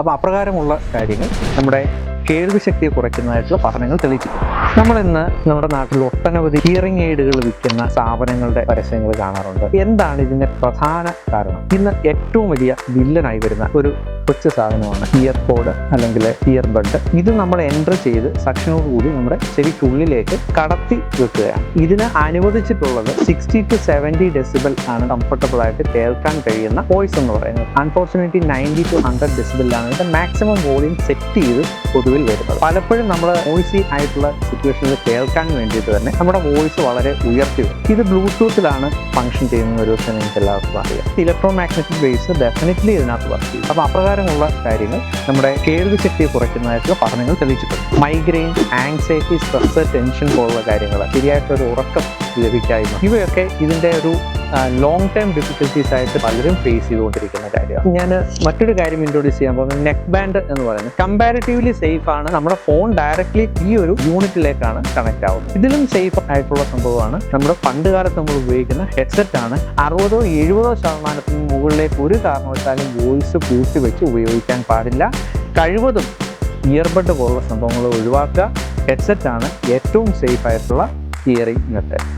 അപ്പോൾ അപ്രകാരമുള്ള കാര്യങ്ങൾ നമ്മുടെ കേൾവിശക്തിയെ കുറയ്ക്കുന്നതായിട്ടുള്ള പഠനങ്ങൾ തെളിയിച്ചിട്ടുണ്ട്. നമ്മളിന്ന് നമ്മുടെ നാട്ടിൽ ഒട്ടനവധി ഹിയറിംഗ് എയ്ഡുകൾ വിൽക്കുന്ന സ്ഥാപനങ്ങളുടെ പരസ്യങ്ങൾ കാണാറുണ്ട്. എന്താണ് ഇതിന്റെ പ്രധാന കാരണം? ഇന്ന് ഏറ്റവും വലിയ വില്ലനായി വരുന്ന ഒരു കൊച്ചു സാധനമാണ് ഇയർ പോഡ് അല്ലെങ്കിൽ ഇയർ ബഡ്. ഇത് നമ്മൾ എൻ്റർ ചെയ്ത് സക്ഷനോടുകൂടി നമ്മുടെ ചെവിക്കുള്ളിലേക്ക് കടത്തി വെക്കുകയാണ്. ഇതിന് അനുവദിച്ചിട്ടുള്ളത് 60 to 70 ഡെസിബൽ ആണ് കംഫർട്ടബിൾ ആയിട്ട് കേൾക്കാൻ കഴിയുന്ന വോയിസ് എന്ന് പറയുന്നത്. അൺഫോർച്ചുനേറ്റ്ലി 90 to 100 ഡെസിബിലാണ് ഇതിന്റെ മാക്സിമം വോളിയം സെറ്റ് ചെയ്ത് പൊതുവിൽ വരുന്നത്. പലപ്പോഴും നമ്മൾ വോയിസി ആയിട്ടുള്ള സിറ്റുവേഷനിൽ കേൾക്കാൻ വേണ്ടിയിട്ട് തന്നെ നമ്മുടെ വോയിസ് വളരെ ഉയർത്തി വരും. ഇത് ബ്ലൂടൂത്തിലാണ് ഫംഗ്ഷൻ ചെയ്യുന്ന ഒരു ദിവസം എനിക്ക് എല്ലാവർക്കും അറിയാം. ഇലക്ട്രോ മാഗ്നറ്റിക് വേവ്സ് ഡെഫിനറ്റ്ലി ഇതിനകത്ത് വർക്ക് ചെയ്യും. അപ്പോൾ അപ്രകാരമുള്ള കാര്യങ്ങൾ നമ്മുടെ കേൾവിശക്തിയെ കുറയ്ക്കുന്നതായിട്ടുള്ള പഠനങ്ങൾ തെളിയിച്ചിട്ടുണ്ട്. മൈഗ്രെയിൻ, ആങ്സൈറ്റി, സ്ട്രെസ്, ടെൻഷൻ പോലുള്ള കാര്യങ്ങൾ, ശരിയായിട്ടൊരു ഉറക്കം ലഭിക്കായ്മ, ഇവയൊക്കെ ഇതിൻ്റെ ഒരു ലോങ് ടേം ഡിഫിക്കൽട്ടീസ് ആയിട്ട് പലരും ഫേസ് ചെയ്തുകൊണ്ടിരിക്കുന്ന കാര്യമാണ്. ഞാൻ മറ്റൊരു കാര്യം ഇൻട്രൊഡ്യൂസ് ചെയ്യാൻ പോകുന്നത് നെക്ക് ബാൻഡ് എന്ന് പറയുന്നത് കമ്പാരിറ്റീവ്ലി സേഫ് ആണ്. നമ്മുടെ ഫോൺ ഡയറക്ട്ലി ഈ ഒരു യൂണിറ്റിലേക്കാണ് കണക്ട് ആവുന്നത്. ഇതിലും സേഫ് ആയിട്ടുള്ള സംഭവമാണ് നമ്മുടെ പണ്ട് കാലത്ത് നമ്മൾ ഉപയോഗിക്കുന്ന ഹെഡ്സെറ്റ് ആണ്. 60-70% മുകളിലേക്ക് ഒരു കാരണവശാലും വോയിസ് കൂട്ടി വെച്ച് ഉപയോഗിക്കാൻ പാടില്ല. കഴിവതും ഇയർബഡ് പോലുള്ള സംഭവങ്ങൾ ഒഴിവാക്കുക. ഹെഡ്സെറ്റ് ആണ് ഏറ്റവും സേഫ് ആയിട്ടുള്ള ഹിയറിംഗ് മെത്തേഡ്.